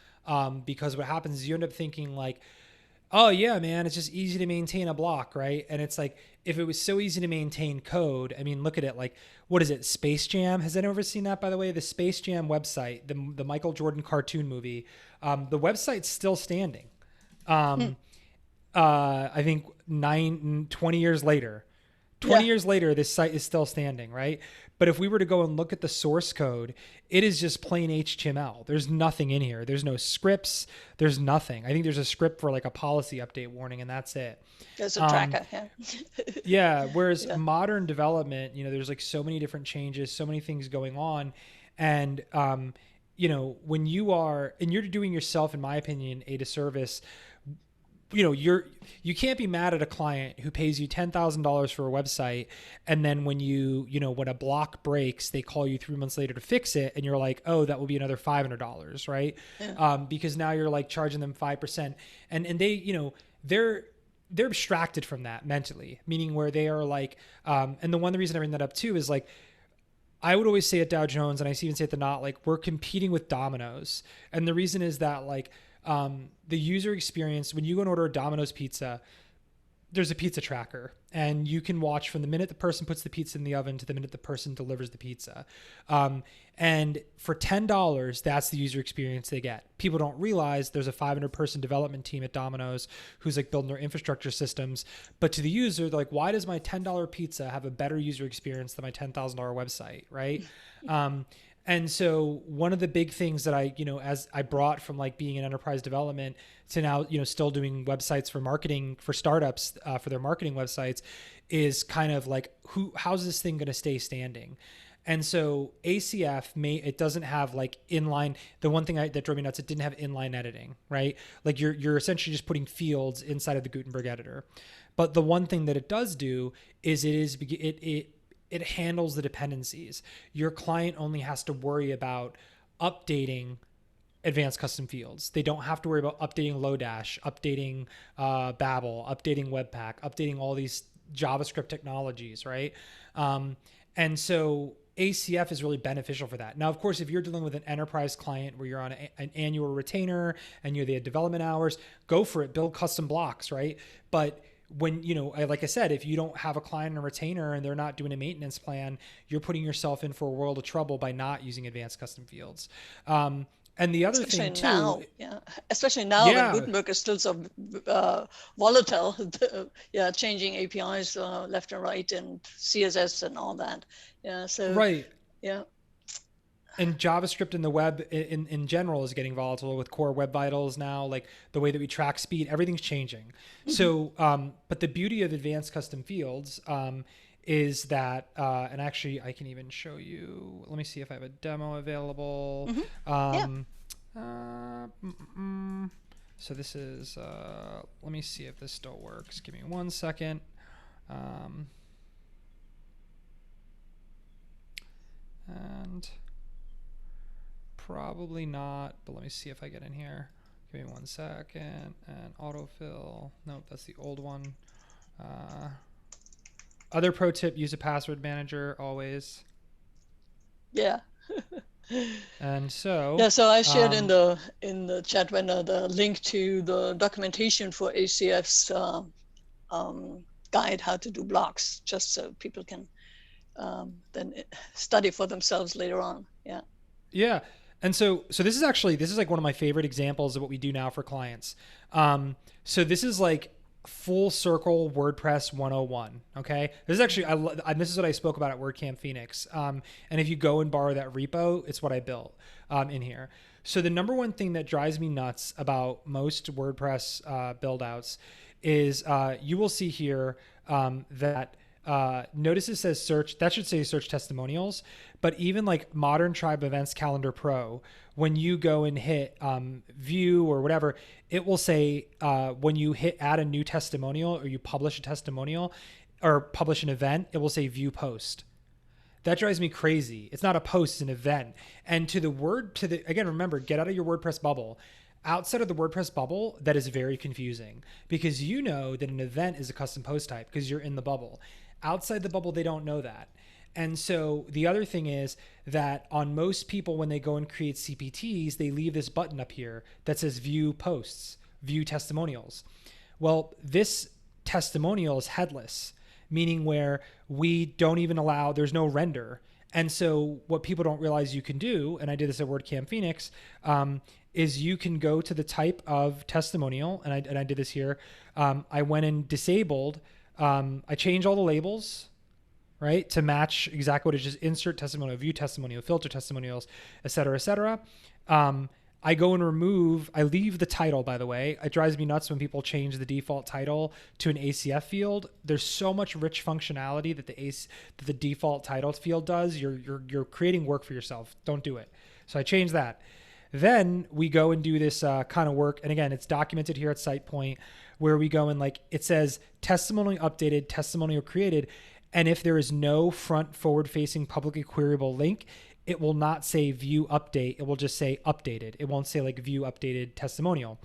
Because what happens is you end up thinking oh yeah, man, it's just easy to maintain a block, right? And it's if it was so easy to maintain code, I mean, look at it. What is it? Space Jam? Has anyone ever seen that, by the way? The Space Jam website, the Michael Jordan cartoon movie. The website's still standing. I think 20 years later. 20 years later, this site is still standing, right? But if we were to go and look at the source code, it is just plain HTML. There's nothing in here. There's no scripts. There's nothing. I think there's a script for a policy update warning, and that's it. There's a tracker, Whereas modern development, there's so many different changes, so many things going on. And, when you're doing yourself, in my opinion, a disservice you can't be mad at a client who pays you $10,000 for a website, and then when when a block breaks, they call you 3 months later to fix it, and you're like, oh, that will be another $500, right? Yeah. Because now you're like charging them 5%, and they they're abstracted from that mentally, meaning where they are like, and the reason I bring that up too is like, I would always say at Dow Jones, and I even say at the Knot, like we're competing with Domino's. And the reason is that like the user experience, when you go and order a Domino's pizza, there's a pizza tracker, and you can watch from the minute the person puts the pizza in the oven to the minute the person delivers the pizza. And for $10, that's the user experience they get. People don't realize there's a 500-person development team at Domino's who's like building their infrastructure systems. But to the user, they're like, why does my $10 pizza have a better user experience than my $10,000 website, right? And so one of the big things that as I brought from like being in enterprise development to now, still doing websites for marketing for startups, for their marketing websites, is kind of like, how's this thing going to stay standing? And so ACF it doesn't have like inline. The one thing that drove me nuts, it didn't have inline editing, right? Like you're essentially just putting fields inside of the Gutenberg editor. But the one thing that it does do is it handles the dependencies. Your client only has to worry about updating advanced custom fields. They don't have to worry about updating Lodash, updating Babel, updating Webpack, updating all these JavaScript technologies, right? And so ACF is really beneficial for that. Now, of course, if you're dealing with an enterprise client where you're on an annual retainer and they have development hours, go for it, build custom blocks, right? But when, like I said, if you don't have a client and a retainer and they're not doing a maintenance plan, you're putting yourself in for a world of trouble by not using advanced custom fields. And the other thing too, especially now when Gutenberg is still so volatile, changing APIs left and right and CSS and all that. Yeah. So right. Yeah. And JavaScript in the web in general is getting volatile with core web vitals now, like the way that we track speed, everything's changing. Mm-hmm. So, but the beauty of advanced custom fields is that, and actually I can even show you, let me see if I have a demo available. Mm-hmm. So this is, let me see if this still works. Give me 1 second. And probably not, but let me see if I get in here. Give me 1 second. And autofill. Nope, that's the old one. Other pro tip, use a password manager always. Yeah. And so so I shared in the chat window the link to the documentation for ACF's guide how to do blocks, just so people can then study for themselves later on. Yeah. And so this is like one of my favorite examples of what we do now for clients. So this is like full circle WordPress 101. Okay. This is actually, this is what I spoke about at WordCamp Phoenix. And if you go and borrow that repo, it's what I built in here. So the number one thing that drives me nuts about most WordPress build outs is you will see here that notice it says search, that should say search testimonials, but even like Modern Tribe Events Calendar Pro, when you go and hit view or whatever, it will say when you hit add a new testimonial or you publish a testimonial or publish an event, it will say view post. That drives me crazy. It's not a post, it's an event. And again, remember, get out of your WordPress bubble. Outside of the WordPress bubble, that is very confusing because you know that an event is a custom post type because you're in the bubble. Outside the bubble, they don't know that. And so the other thing is that on most people, when they go and create CPTs, they leave this button up here that says view posts, view testimonials. Well, this testimonial is headless, meaning where we don't even allow, there's no render. And so what people don't realize you can do, and I did this at WordCamp Phoenix, is you can go to the type of testimonial, and I did this here. I went and disabled, I changed all the labels, right, to match exactly what it is, just insert testimonial, view testimonial, filter testimonials, et cetera, et cetera. I go and I leave the title, by the way. It drives me nuts when people change the default title to an ACF field. There's so much rich functionality that the default title field does. You're creating work for yourself. Don't do it. So I changed that. Then we go and do this kind of work. And again, it's documented here at SitePoint where we go and like, it says testimonial updated, testimonial created. And if there is no front forward facing publicly queryable link, it will not say view update. It will just say updated. It won't say like view updated testimonial.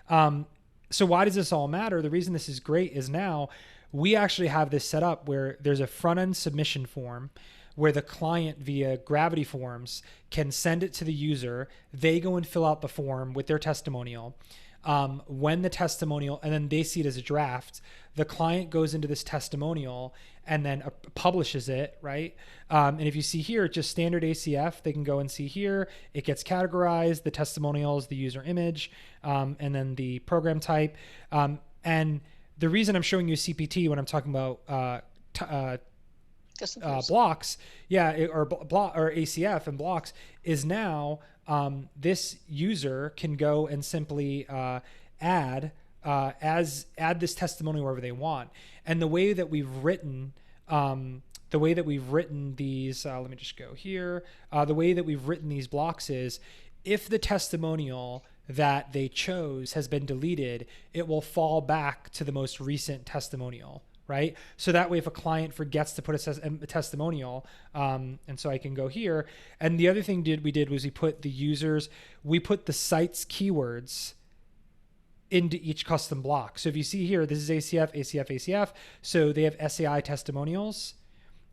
So why does this all matter? The reason this is great is now we actually have this set up where there's a front end submission form where the client via Gravity Forms can send it to the user. They go and fill out the form with their testimonial. When the testimonial, and then they see it as a draft, the client goes into this testimonial and then publishes it, right? And if you see here, just standard ACF, they can go and see here, it gets categorized, the testimonials, the user image, and then the program type. And the reason I'm showing you CPT when I'm talking about blocks, or ACF and blocks, is now this user can go and simply add this testimonial wherever they want. And the way that we've written these, let me just go here. The way that we've written these blocks is, if the testimonial that they chose has been deleted, it will fall back to the most recent testimonial, right? So that way, if a client forgets to put a testimonial, and so I can go here. And the other thing we did was we put the site's keywords into each custom block. So if you see here, this is ACF, ACF, ACF. So they have SAI testimonials.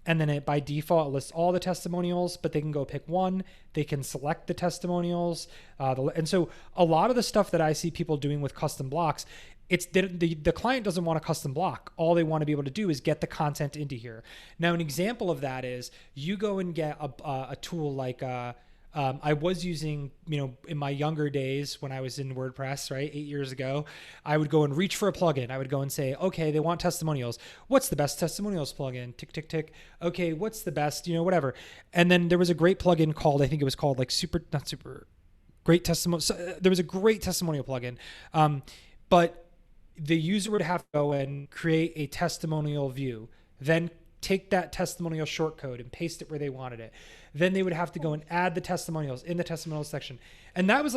And then by default, it lists all the testimonials, but they can go pick one. They can select the testimonials. And so a lot of the stuff that I see people doing with custom blocks, it's the client doesn't want a custom block. All they want to be able to do is get the content into here. Now, an example of that is you go and get a tool like I was using, in my younger days when I was in WordPress, right, 8 years ago, I would go and reach for a plugin. I would go and say, okay, they want testimonials. What's the best testimonials plugin? Tick, tick, tick. Okay, what's the best, whatever. And then there was a great plugin called, I think it was called like great testimonial. So there was a great testimonial plugin. But the user would have to go and create a testimonial view, then take that testimonial shortcode and paste it where they wanted it. Then they would have to go and add the testimonials in the testimonials section. And that was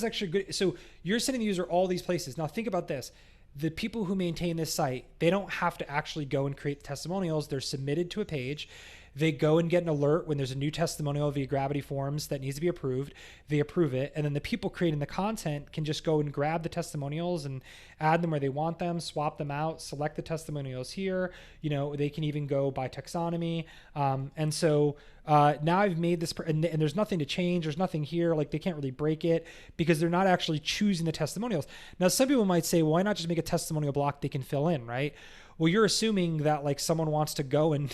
actually good. So you're sending the user all these places. Now think about this. The people who maintain this site, they don't have to actually go and create testimonials. They're submitted to a page. They go and get an alert when there's a new testimonial via Gravity Forms that needs to be approved. They approve it. And then the people creating the content can just go and grab the testimonials and add them where they want them, swap them out, select the testimonials here. They can even go by taxonomy. And so now I've made this, and there's nothing to change. There's nothing here. Like, they can't really break it because they're not actually choosing the testimonials. Now, some people might say, well, why not just make a testimonial block they can fill in, right? Well, you're assuming that like someone wants to go and,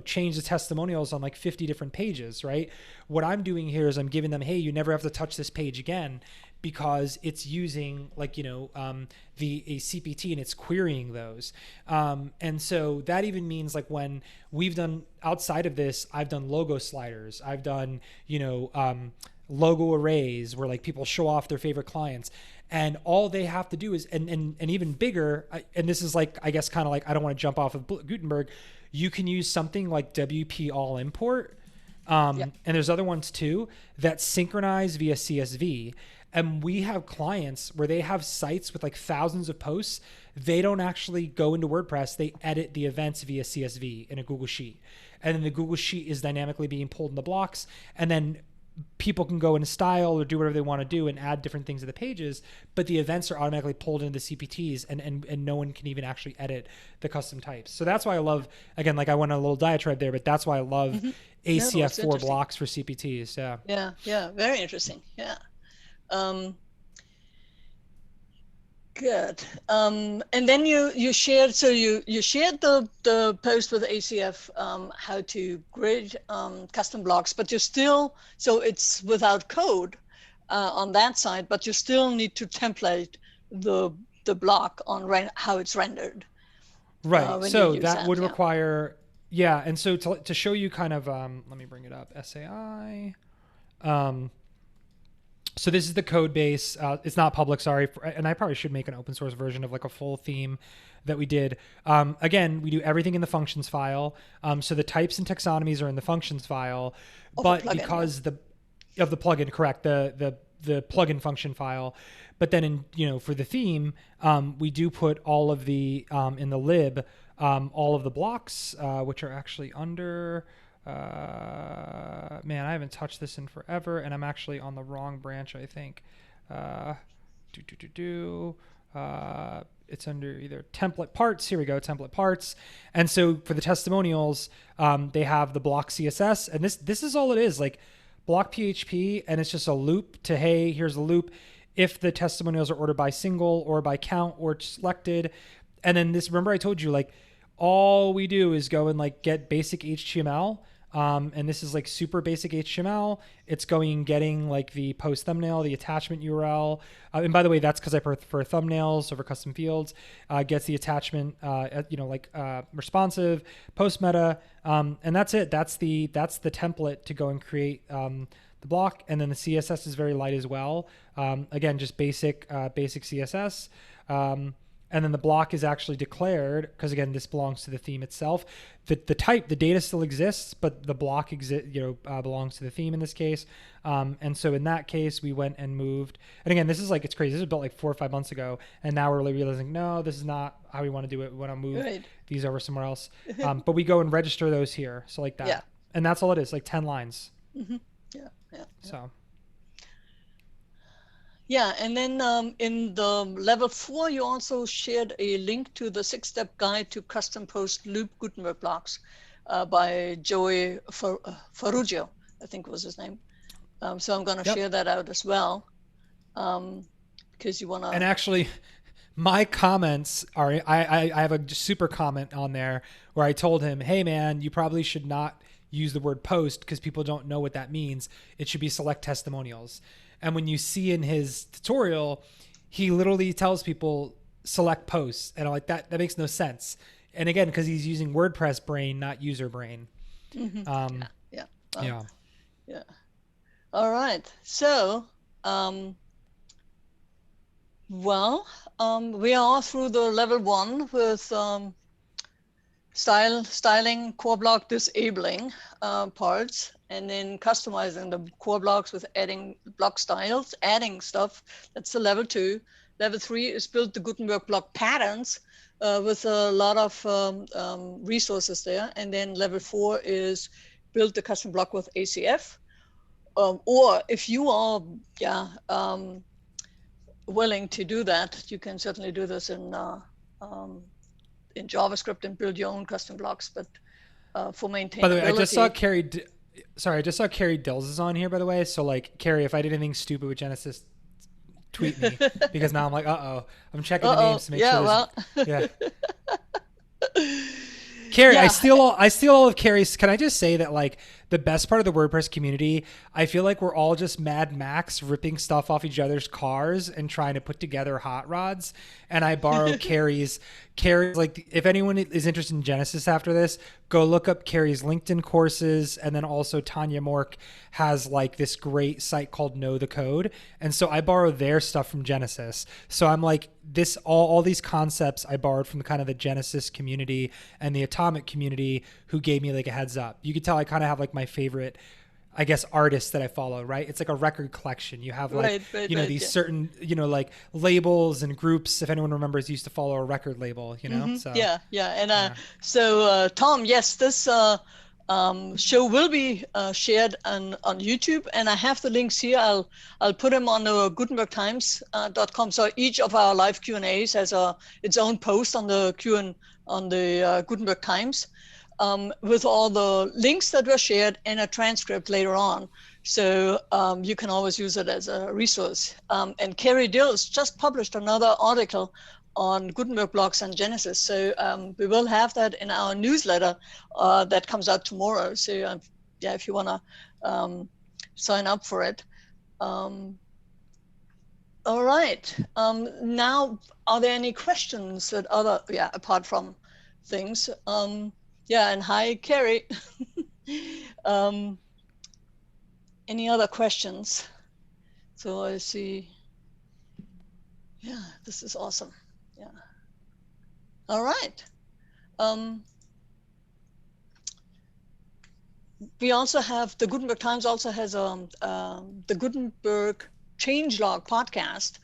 change the testimonials on like 50 different pages, right? What I'm doing here is I'm giving them, hey, you never have to touch this page again, because it's using like, a CPT and it's querying those. And so that even means like when we've done outside of this, I've done logo sliders. I've done, logo arrays where like people show off their favorite clients. And all they have to do is, and even bigger, and this is like, I guess kind of like, I don't want to jump off of Gutenberg. You can use something like WP all import. And there's other ones too that synchronize via CSV. And we have clients where they have sites with like thousands of posts. They don't actually go into WordPress. They edit the events via CSV in a Google Sheet. And then the Google Sheet is dynamically being pulled into blocks. And then people can go and style or do whatever they want to do and add different things to the pages, but the events are automatically pulled into the CPTs and no one can even actually edit the custom types. So that's why I love, again, like I went on a little diatribe there, but that's why I love ACF4 blocks for CPTs. Yeah. Very interesting. Yeah. Good. And then you shared, so you shared the post with ACF, how to grid custom blocks, but you still, so it's without code on that side, but you still need to template the block on how it's rendered. Right. So that would require, and so to show you kind of, let me bring it up, SAI. So this is the code base. It's not public, sorry. And I probably should make an open source version of like a full theme that we did. Again, we do everything in the functions file. So the types and taxonomies are in the functions file, but because of the plugin, correct. The plugin function file. But then for the theme, we do put all of the in the lib, all of the blocks, which are actually under. Man, I haven't touched this in forever, and I'm actually on the wrong branch, I think. It's under either template parts. Here we go, template parts. And so for the testimonials, they have the block CSS, and this is all it is, like block PHP, and it's just a loop to, hey, here's the loop. If the testimonials are ordered by single or by count or selected, and then this, remember I told you, like, all we do is go and like get basic HTML. And this is like super basic HTML. It's going and getting like the post thumbnail, the attachment URL. And by the way, that's because I prefer thumbnails over custom fields. Gets the attachment, responsive, post meta, and that's it. That's the template to go and create the block. And then the CSS is very light as well. Again, just basic CSS. And then the block is actually declared because, again, this belongs to the theme itself. The data still exists, but the block belongs to the theme in this case. And so in that case, we went and moved. And again, this is like, it's crazy. This was built like 4 or 5 months ago, and now we're really realizing, no, this is not how we want to do it. We want to move these over somewhere else. But we go and register those here, so like that. Yeah. And that's all it is, like 10 lines. Mm-hmm. Yeah. So. Yeah, and then in the level 4, you also shared a link to the 6-step guide to custom post loop Gutenberg blocks by Joey Ferruggio, I think was his name. So I'm going to share that out as well, because you want to. And actually, my comments are, I have a super comment on there where I told him, hey man, you probably should not use the word post because people don't know what that means. It should be select testimonials. And when you see in his tutorial, he literally tells people select posts, and I'm like, that makes no sense. And again, because he's using WordPress brain, not user brain. Mm-hmm. Yeah. All right. So, we are all through the level 1 with styling, core block disabling parts, and then customizing the core blocks with adding block styles, adding stuff. That's the level 2. Level 3 is build the Gutenberg block patterns with a lot of resources there. And then level 4 is build the custom block with ACF. Or if you are willing to do that, you can certainly do this in JavaScript and build your own custom blocks. But for maintainability. By the way, I just saw Carrie. Sorry, I just saw Carrie Dills is on here, by the way. So, like, Carrie, if I did anything stupid with Genesis, tweet me. Because now I'm like, I'm checking the names to make sure. Yeah. Carrie, I steal all of Carrie's. Can I just say that, like, the best part of the WordPress community, I feel like we're all just Mad Max ripping stuff off each other's cars and trying to put together hot rods. And I borrow Carrie's, like, if anyone is interested in Genesis after this, go look up Carrie's LinkedIn courses. And then also Tanya Mork has like this great site called Know the Code. And so I borrow their stuff from Genesis. So I'm like, all these concepts I borrowed from kind of the Genesis community and the Atomic community who gave me like a heads up. You could tell I kind of have like my favorite, I guess, artists that I follow, right? It's like a record collection. You have like, these certain, like labels and groups. If anyone remembers, used to follow a record label, So, And so Tom, yes, this show will be shared on YouTube, and I have the links here. I'll put them on the GutenbergTimes.com. So each of our live Q&As has its own post on the Gutenberg Times. With all the links that were shared and a transcript later on. So you can always use it as a resource. And Carrie Dills just published another article on Gutenberg blocks and Genesis. So we will have that in our newsletter that comes out tomorrow. So if you want to sign up for it. All right. Now, are there any questions that apart from things? And hi, Carrie. Any other questions? So I see. Yeah, this is awesome. Yeah. All right. We also have, the Gutenberg Times also has the Gutenberg changelog podcast.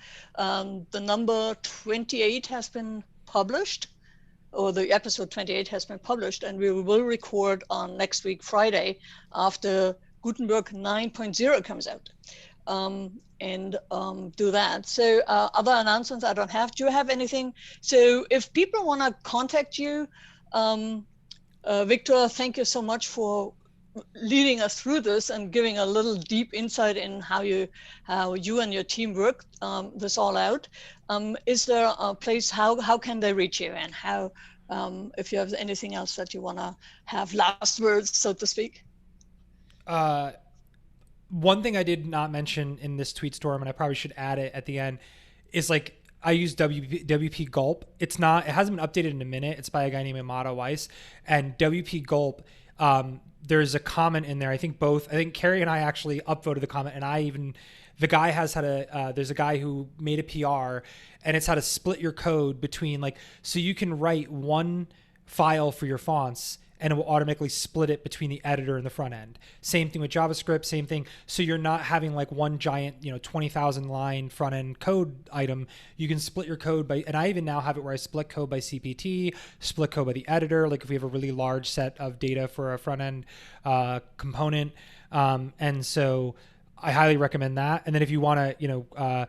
The number 28 has been published, or the episode 28 has been published, and we will record on next week, Friday, after Gutenberg 9.0 comes out. Do that. So other announcements I don't have. Do you have anything? So if people want to contact you, Victor, thank you so much for leading us through this and giving a little deep insight in how you and your team work this all out. Is there a place, how can they reach you, and how, if you have anything else that you want to have last words, so to speak? One thing I did not mention in this tweet storm, and I probably should add it at the end, is like I use WP Gulp. It hasn't been updated in a minute. It's by a guy named Amado Weiss, and WP Gulp. There's a comment in there. I think Carrie and I actually upvoted the comment, and the guy has how to, there's a guy who made a PR, and it's how to split your code between, like, so you can write one file for your fonts and it will automatically split it between the editor and the front end. Same thing with JavaScript, same thing. So you're not having like one giant, 20,000 line front end code item. You can split your code by, and I even now have it where I split code by CPT, split code by the editor. Like if we have a really large set of data for a front end component. And so I highly recommend that. And then if you want to,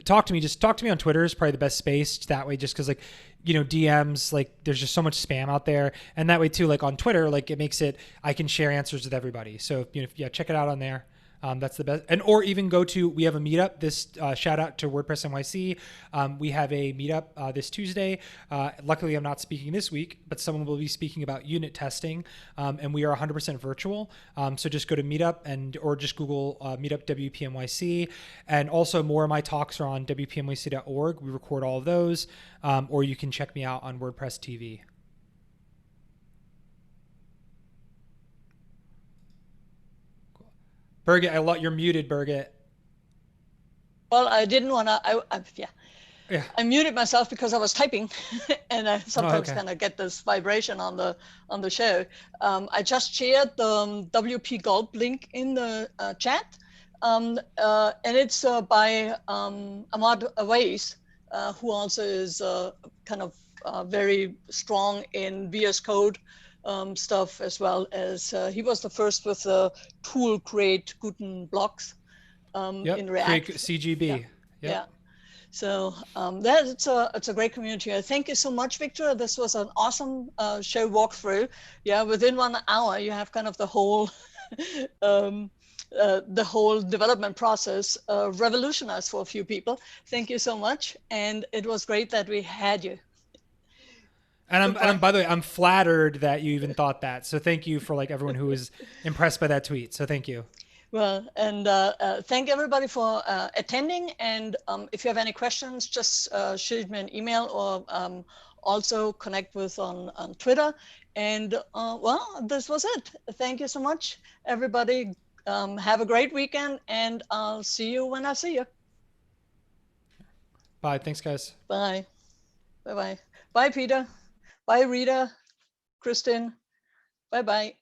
talk to me, just talk to me on Twitter is probably the best space that way, just because like, DMs, like there's just so much spam out there. And that way too, like on Twitter, like it makes it, I can share answers with everybody. So, check it out on there. That's the best. And, or even we have a meetup this, shout out to WordPress NYC. We have a meetup this Tuesday. Luckily I'm not speaking this week, but someone will be speaking about unit testing. And we are 100% virtual. So just go to meetup or just Google meetup WPNYC. And also more of my talks are on WPNYC.org. We record all of those. Or you can check me out on WordPress TV. Birgit, you're muted, Birgit. Well, I didn't want to, Yeah. I muted myself because I was typing, and I sometimes okay. kind of get this vibration on the show. I just shared the WP Gulp link in the chat, and it's by Ahmad Awais, who also is kind of very strong in VS Code stuff, as well as he was the first with the tool create Guten blocks in React. Create CGB. Yeah. So it's a great community. Thank you so much, Victor. This was an awesome show walkthrough. Yeah, within 1 hour, you have kind of the whole development process revolutionized for a few people. Thank you so much, and it was great that we had you. And by the way, I'm flattered that you even thought that. So thank you for like everyone who was impressed by that tweet. So thank you. Well, and thank everybody for attending. And if you have any questions, just shoot me an email, or also connect with on Twitter. And well, this was it. Thank you so much, everybody. Have a great weekend, and I'll see you when I see you. Bye. Thanks, guys. Bye. Bye-bye. Bye, Peter. Bye, Rita. Kristen. Bye-bye.